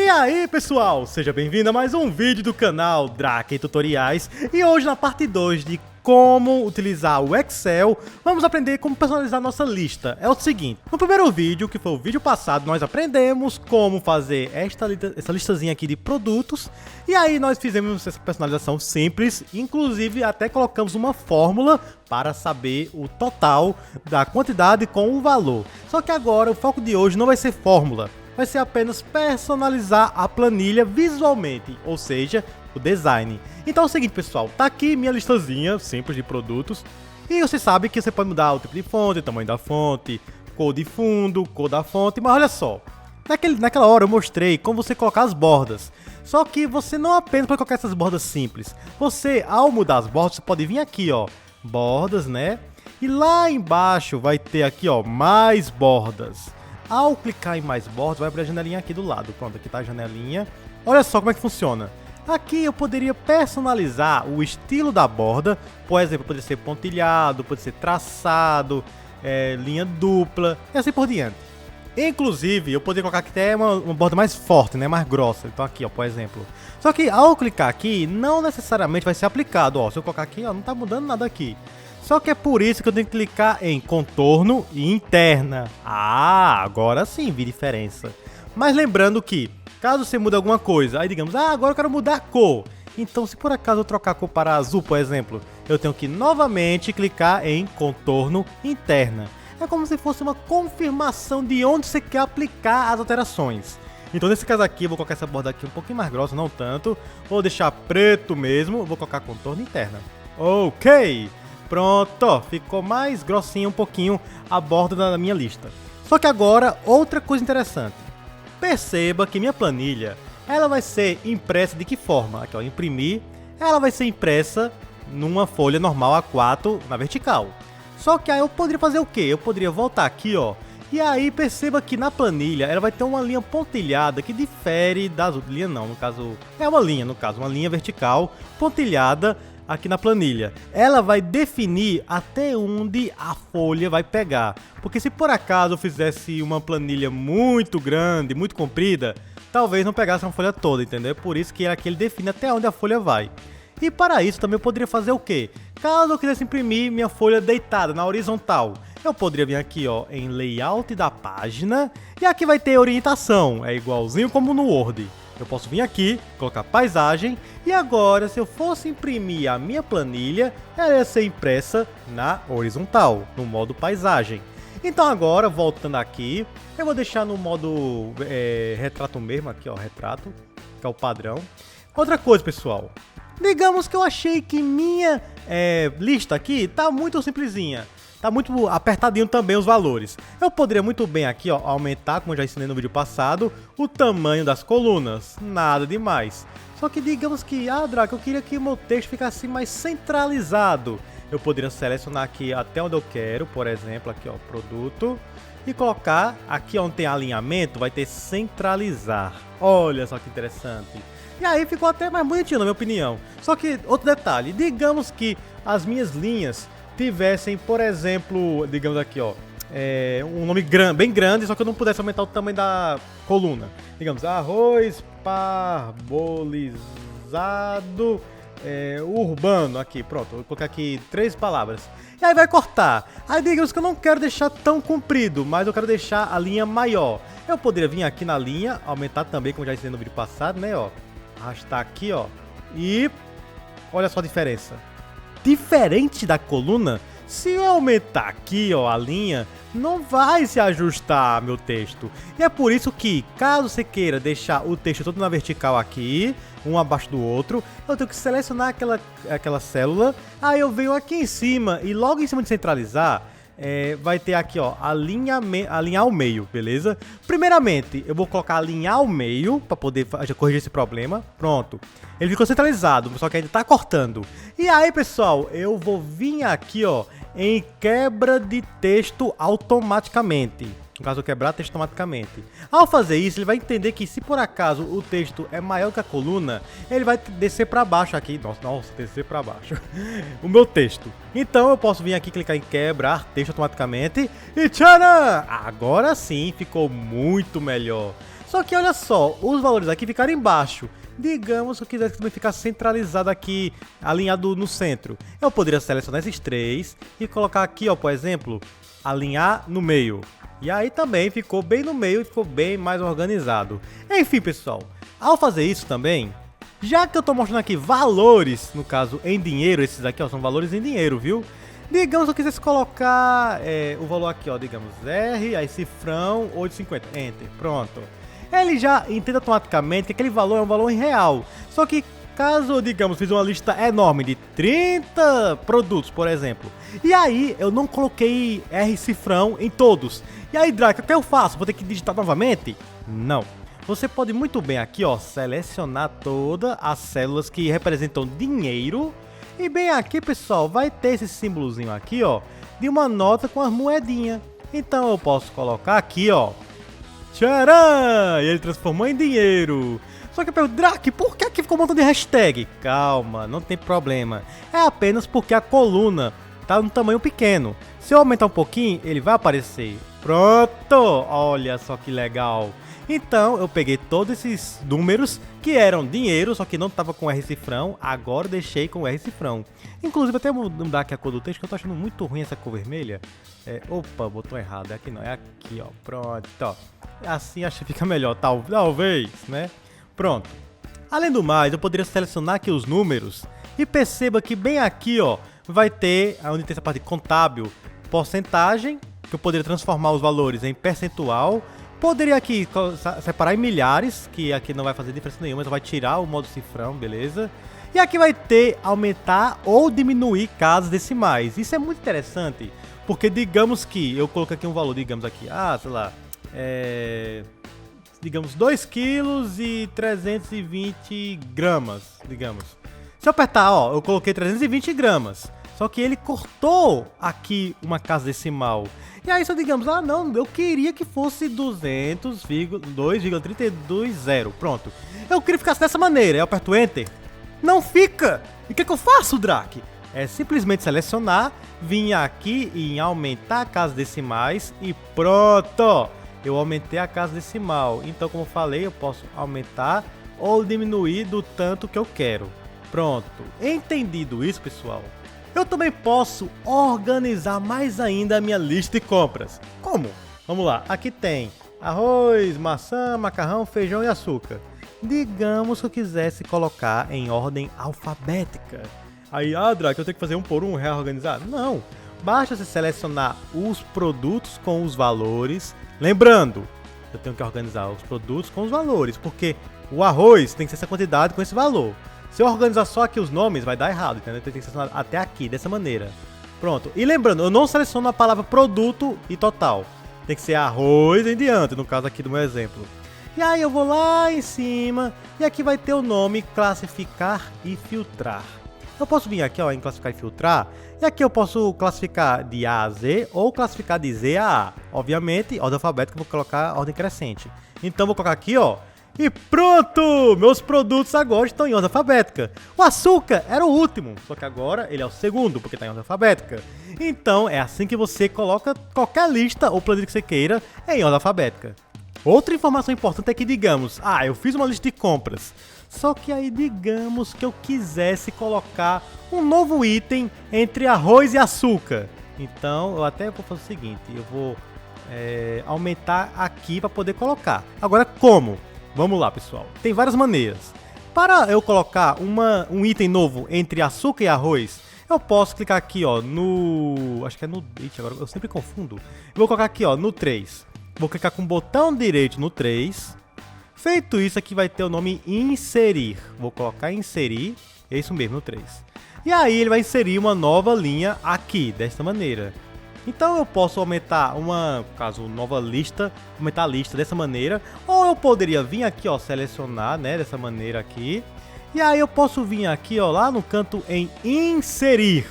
E aí pessoal, seja bem-vindo a mais um vídeo do canal Draken Tutoriais. E hoje na parte 2 de como utilizar o Excel, vamos aprender como personalizar nossa lista. É o seguinte, no primeiro vídeo, que foi o vídeo passado, nós aprendemos como fazer essa listazinha aqui de produtos. E aí nós fizemos essa personalização simples, inclusive até colocamos uma fórmula para saber o total da quantidade com o valor. Só que agora o foco de hoje não vai ser fórmula, vai ser apenas personalizar a planilha visualmente, ou seja, o design. Então é o seguinte pessoal, tá aqui minha listazinha simples de produtos, e você sabe que você pode mudar o tipo de fonte, o tamanho da fonte, cor de fundo, cor da fonte, mas olha só, naquela hora eu mostrei como você colocar as bordas, só que você não apenas pode colocar essas bordas simples, você ao mudar as bordas, você pode vir aqui ó, bordas né, e lá embaixo vai ter aqui ó, mais bordas. Ao clicar em mais bordas, vai abrir a janelinha aqui do lado. Pronto, aqui tá a janelinha. Olha só como é que funciona. Aqui eu poderia personalizar o estilo da borda. Por exemplo, pode ser pontilhado, pode ser traçado, linha dupla e assim por diante. Inclusive, eu poderia colocar aqui até uma borda mais forte, né, mais grossa. Então aqui, ó, por exemplo. Só que ao clicar aqui, não necessariamente vai ser aplicado. Ó, se eu colocar aqui, ó, não tá mudando nada aqui. Só que é por isso que eu tenho que clicar em contorno e interna. Ah, agora sim vi diferença. Mas lembrando que, caso você mude alguma coisa, aí digamos, agora eu quero mudar a cor. Então se por acaso eu trocar a cor para azul, por exemplo, eu tenho que novamente clicar em contorno interna. É como se fosse uma confirmação de onde você quer aplicar as alterações. Então nesse caso aqui, eu vou colocar essa borda aqui um pouquinho mais grossa, não tanto. Vou deixar preto mesmo, vou colocar contorno interna. Ok! Pronto, ficou mais grossinha um pouquinho a borda da minha lista. Só que agora, outra coisa interessante. Perceba que minha planilha, ela vai ser impressa de que forma? Aqui ó, imprimir, ela vai ser impressa numa folha normal A4 na vertical. Só que aí eu poderia fazer o quê? Eu poderia voltar aqui ó, e aí perceba que na planilha ela vai ter uma linha pontilhada que difere das outras. Linha não, no caso, é uma linha no caso, uma linha vertical pontilhada. Aqui na planilha, ela vai definir até onde a folha vai pegar, porque se por acaso eu fizesse uma planilha muito grande, muito comprida, talvez não pegasse uma folha toda, entendeu? Por isso que aqui ele define até onde a folha vai. E para isso também eu poderia fazer o quê? Caso eu quisesse imprimir minha folha deitada na horizontal, eu poderia vir aqui ó, em layout da página, e aqui vai ter orientação, é igualzinho como no Word. Eu posso vir aqui, colocar paisagem, e agora se eu fosse imprimir a minha planilha, ela ia ser impressa na horizontal, no modo paisagem. Então agora, voltando aqui, eu vou deixar no modo retrato mesmo, aqui ó, retrato, que é o padrão. Outra coisa pessoal, digamos que eu achei que minha lista aqui tá muito simplesinha. Tá muito apertadinho também os valores. Eu poderia muito bem aqui, ó, aumentar, como eu já ensinei no vídeo passado, o tamanho das colunas. Nada demais. Só que digamos que, Draco, eu queria que o meu texto ficasse mais centralizado. Eu poderia selecionar aqui até onde eu quero, por exemplo, aqui ó, produto. E colocar aqui onde tem alinhamento, vai ter centralizar. Olha só que interessante. E aí ficou até mais bonitinho, na minha opinião. Só que, outro detalhe, digamos que as minhas linhas tivessem, por exemplo, digamos aqui ó, um nome bem grande, só que eu não pudesse aumentar o tamanho da coluna. Digamos, arroz parbolizado urbano, aqui, pronto, vou colocar aqui 3 palavras. E aí vai cortar. Aí digamos que eu não quero deixar tão comprido, mas eu quero deixar a linha maior. Eu poderia vir aqui na linha, aumentar também, como já ensinei no vídeo passado, né, ó. Arrastar aqui, ó, e olha só a diferença. Diferente da coluna, se eu aumentar aqui ó, a linha, não vai se ajustar meu texto. E é por isso que, caso você queira deixar o texto todo na vertical aqui, um abaixo do outro, eu tenho que selecionar aquela célula, aí eu venho aqui em cima e logo em cima de centralizar, vai ter aqui ó, alinhar ao meio, beleza? Primeiramente, eu vou colocar alinhar ao meio, para poder corrigir esse problema, pronto. Ele ficou centralizado, só que ainda tá cortando. E aí pessoal, eu vou vir aqui ó, em quebra de texto automaticamente. No caso, eu quebrar texto automaticamente. Ao fazer isso, ele vai entender que se por acaso o texto é maior que a coluna, ele vai descer para baixo aqui. Nossa, descer para baixo. O meu texto. Então eu posso vir aqui, clicar em quebrar texto automaticamente. E tcharam! Agora sim ficou muito melhor. Só que olha só, os valores aqui ficaram embaixo. Digamos que eu quisesse também ficar centralizado aqui, alinhado no centro. Eu poderia selecionar esses 3 e colocar aqui, ó, por exemplo, alinhar no meio. E aí também ficou bem no meio e ficou bem mais organizado. Enfim, pessoal, ao fazer isso também, já que eu tô mostrando aqui valores, no caso em dinheiro, esses aqui ó, são valores em dinheiro, viu? Digamos que eu quisesse colocar o valor aqui, ó, digamos R, aí cifrão, 8,50, Enter, pronto. Ele já entende automaticamente que aquele valor é um valor em real. Só que caso, digamos, fiz uma lista enorme de 30 produtos, por exemplo, e aí eu não coloquei R cifrão em todos. E aí, Draco, o que eu faço? Vou ter que digitar novamente? Não. Você pode muito bem aqui, ó, selecionar todas as células que representam dinheiro. E bem aqui, pessoal, vai ter esse símbolozinho aqui, ó, de uma nota com as moedinhas. Então eu posso colocar aqui, ó, tcharam! E ele transformou em dinheiro. Só que eu pergunto, Drac, por que aqui ficou um montão de hashtag? Calma, não tem problema. É apenas porque a coluna tá no tamanho pequeno. Se eu aumentar um pouquinho, ele vai aparecer. Pronto! Olha só que legal. Então eu peguei todos esses números que eram dinheiro, só que não tava com R cifrão, agora eu deixei com R cifrão. Inclusive até mudar aqui a cor do texto, que eu tô achando muito ruim essa cor vermelha. Opa, botou errado, é aqui não, é aqui ó, pronto, ó. Assim acho que fica melhor, talvez, né? Pronto. Além do mais, eu poderia selecionar aqui os números e perceba que bem aqui ó, vai ter, onde tem essa parte contábil, porcentagem, que eu poderia transformar os valores em percentual. Poderia aqui separar em milhares, que aqui não vai fazer diferença nenhuma, só vai tirar o modo cifrão, beleza? E aqui vai ter aumentar ou diminuir casas decimais. Isso é muito interessante, porque digamos que eu coloco aqui um valor, digamos aqui, sei lá, digamos 2 quilos e 320 gramas, digamos. Se eu apertar, ó, eu coloquei 320 gramas. Só que ele cortou aqui uma casa decimal. E aí só digamos, não, eu queria que fosse 2,320. Pronto. Eu queria que ficasse dessa maneira. Eu aperto Enter. Não fica! E o que eu faço, Drac? É simplesmente selecionar, vir aqui em aumentar a casa decimais e pronto! Eu aumentei a casa decimal. Então, como eu falei, eu posso aumentar ou diminuir do tanto que eu quero. Pronto. Entendido isso, pessoal? Eu também posso organizar mais ainda a minha lista de compras. Como? Vamos lá, aqui tem arroz, maçã, macarrão, feijão e açúcar. Digamos que eu quisesse colocar em ordem alfabética. Aí, Drac, eu tenho que fazer um por um, reorganizar? Não, basta você selecionar os produtos com os valores. Lembrando, eu tenho que organizar os produtos com os valores, porque o arroz tem que ser essa quantidade com esse valor. Se eu organizar só aqui os nomes, vai dar errado, entendeu? Tem que selecionar até aqui, dessa maneira. Pronto. E lembrando, eu não seleciono a palavra produto e total. Tem que ser arroz em diante, no caso aqui do meu exemplo. E aí eu vou lá em cima, e aqui vai ter o nome classificar e filtrar. Eu posso vir aqui ó, em classificar e filtrar, e aqui eu posso classificar de A a Z, ou classificar de Z a A. Obviamente, ordem alfabética eu vou colocar ordem crescente. Então eu vou colocar aqui ó, e pronto! Meus produtos agora estão em ordem alfabética. O açúcar era o último, só que agora ele é o segundo, porque está em ordem alfabética. Então é assim que você coloca qualquer lista ou planilha que você queira em ordem alfabética. Outra informação importante é que digamos, eu fiz uma lista de compras, só que aí digamos que eu quisesse colocar um novo item entre arroz e açúcar. Então eu até vou fazer o seguinte, eu vou aumentar aqui para poder colocar. Agora como? Vamos lá, pessoal. Tem várias maneiras. Para eu colocar um item novo entre açúcar e arroz, eu posso clicar aqui, ó, no... Acho que é no... Agora eu sempre confundo. Eu vou colocar aqui, ó, no 3. Vou clicar com o botão direito no 3. Feito isso, aqui vai ter o nome inserir. Vou colocar inserir. É isso mesmo, no 3. E aí ele vai inserir uma nova linha aqui, desta maneira. Então eu posso aumentar nova lista, aumentar a lista dessa maneira, ou eu poderia vir aqui, ó, selecionar, né, dessa maneira aqui, e aí eu posso vir aqui, ó, lá no canto em inserir.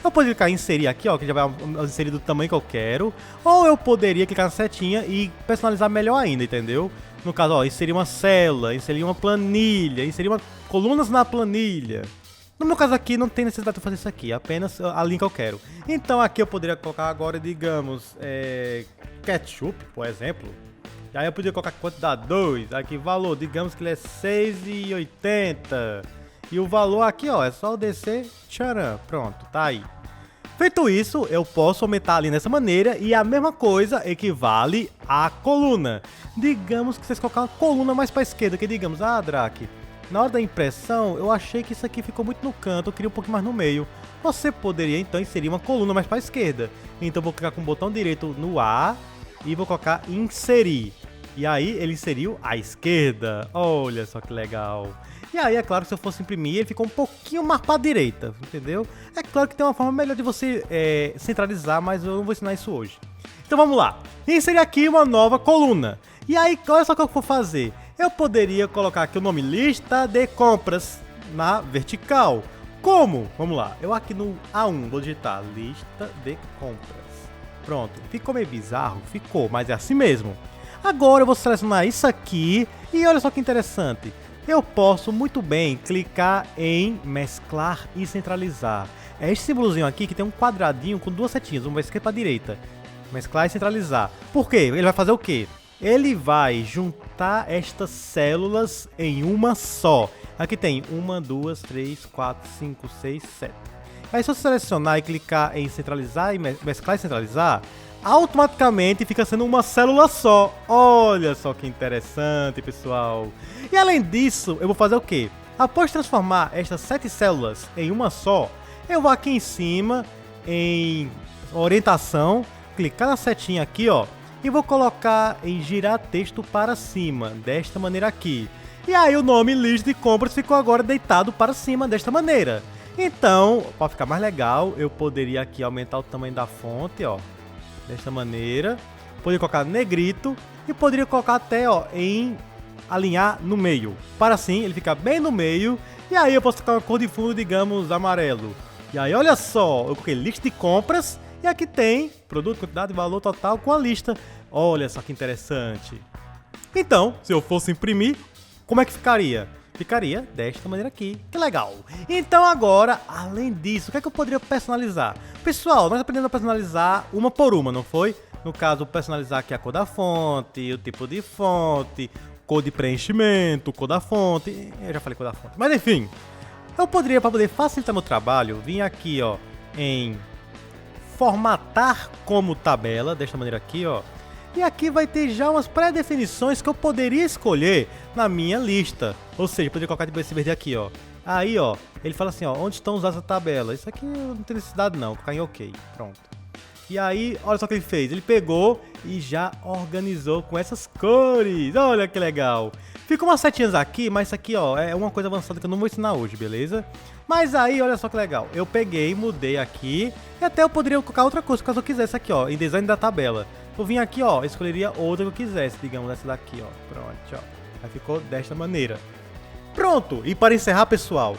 Eu poderia clicar em inserir aqui, ó, que já vai inserir do tamanho que eu quero, ou eu poderia clicar na setinha e personalizar melhor ainda, entendeu? No caso, ó, inserir uma célula, inserir uma planilha, inserir colunas na planilha. No meu caso aqui não tem necessidade de fazer isso aqui, apenas a linha que eu quero. Então aqui eu poderia colocar agora, digamos, ketchup, por exemplo. E aí eu podia colocar quantidade 2, aqui valor, digamos que ele é 6,80. E o valor aqui, ó, é só o descer, tcharam, pronto, tá aí. Feito isso, eu posso aumentar ali dessa maneira e a mesma coisa equivale à coluna. Digamos que vocês colocarem uma coluna mais para a esquerda, que digamos, Drake, na hora da impressão eu achei que isso aqui ficou muito no canto, eu queria um pouquinho mais no meio. Você poderia então inserir uma coluna mais para a esquerda. Então eu vou clicar com o botão direito no A e vou colocar inserir. E aí ele inseriu à esquerda. Olha só que legal. E aí é claro que se eu fosse imprimir ele ficou um pouquinho mais para a direita, entendeu? É claro que tem uma forma melhor de você centralizar, mas eu não vou ensinar isso hoje. Então vamos lá. Inserir aqui uma nova coluna. E aí olha só o que eu vou fazer. Eu poderia colocar aqui o nome lista de compras na vertical. Como? Vamos lá. Eu aqui no A1 vou digitar lista de compras. Pronto. Ficou meio bizarro? Ficou, mas é assim mesmo. Agora eu vou selecionar isso aqui e olha só que interessante. Eu posso muito bem clicar em mesclar e centralizar. É esse símbolozinho aqui que tem um quadradinho com duas setinhas, uma para esquerda e para direita. Mesclar e centralizar. Por quê? Ele vai fazer o quê? Ele vai juntar estas células em uma só. Aqui tem 1, 2, 3, 4, 5, 6, 7. Aí se eu selecionar e clicar em centralizar e mesclar e centralizar, automaticamente fica sendo uma célula só. Olha só que interessante, pessoal. E além disso, eu vou fazer o quê? Após transformar estas 7 células em uma só, eu vou aqui em cima, em orientação, clicar na setinha aqui, ó, e vou colocar em girar texto para cima, desta maneira aqui. E aí o nome lista de compras ficou agora deitado para cima, desta maneira. Então, para ficar mais legal, eu poderia aqui aumentar o tamanho da fonte, ó, desta maneira. Poderia colocar negrito e poderia colocar até, ó, em alinhar no meio. Para assim, ele ficar bem no meio. E aí eu posso colocar uma cor de fundo, digamos, amarelo. E aí, olha só, eu coloquei lista de compras. E aqui tem produto, quantidade e valor total com a lista. Olha só que interessante. Então, se eu fosse imprimir, como é que ficaria? Ficaria desta maneira aqui. Que legal. Então agora, além disso, o que é que eu poderia personalizar? Pessoal, nós aprendemos a personalizar uma por uma, não foi? No caso, personalizar aqui a cor da fonte, o tipo de fonte, cor de preenchimento, cor da fonte. Eu já falei cor da fonte. Mas enfim, eu poderia, para poder facilitar meu trabalho, vir aqui, ó, em formatar como tabela, desta maneira aqui, ó. E aqui vai ter já umas pré-definições que eu poderia escolher na minha lista. Ou seja, eu poderia colocar tipo esse verde aqui, ó. Aí, ó, ele fala assim, ó, onde estão usadas essa tabela? Isso aqui não tem necessidade não, vou colocar em OK, pronto. E aí, olha só o que ele fez. Ele pegou e já organizou com essas cores. Olha que legal. Ficam umas setinhas aqui, mas isso aqui, ó, é uma coisa avançada que eu não vou ensinar hoje, beleza? Mas aí, olha só que legal. Eu peguei, mudei aqui. E até eu poderia colocar outra coisa, caso eu quisesse aqui, ó, em design da tabela. Eu vim aqui, ó, escolheria outra que eu quisesse, digamos, essa daqui, ó. Pronto, ó. Aí ficou desta maneira. Pronto! E para encerrar, pessoal,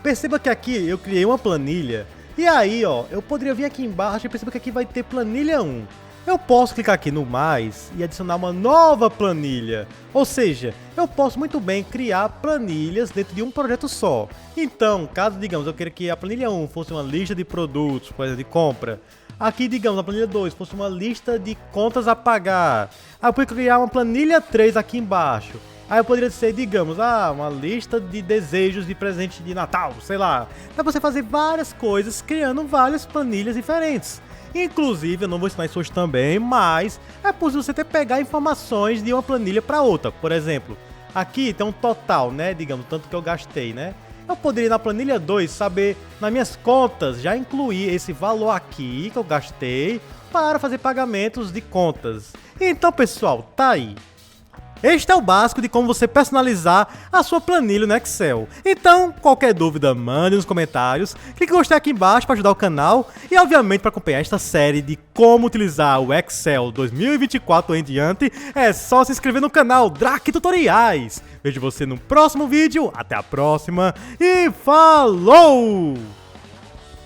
perceba que aqui eu criei uma planilha. E aí, ó, eu poderia vir aqui embaixo e perceba que aqui vai ter planilha 1. Eu posso clicar aqui no mais e adicionar uma nova planilha. Ou seja, eu posso muito bem criar planilhas dentro de um projeto só. Então, caso, digamos, eu queira que a planilha 1 fosse uma lista de produtos, coisa de compra. Aqui, digamos, a planilha 2 fosse uma lista de contas a pagar. Aí eu poderia criar uma planilha 3 aqui embaixo. Aí eu poderia ser, digamos, uma lista de desejos de presente de Natal, sei lá. Dá pra você fazer várias coisas criando várias planilhas diferentes. Inclusive, eu não vou ensinar isso hoje também, mas é possível você pegar informações de uma planilha para outra. Por exemplo, aqui tem um total, né? Digamos, tanto que eu gastei, né? Eu poderia na planilha 2 saber, nas minhas contas, já incluir esse valor aqui que eu gastei para fazer pagamentos de contas. Então, pessoal, tá aí. Este é o básico de como você personalizar a sua planilha no Excel. Então, qualquer dúvida, mande nos comentários, clique no gostei aqui embaixo para ajudar o canal e, obviamente, para acompanhar esta série de como utilizar o Excel 2024 em diante, é só se inscrever no canal Drake Tutoriais. Vejo você no próximo vídeo, até a próxima e falou!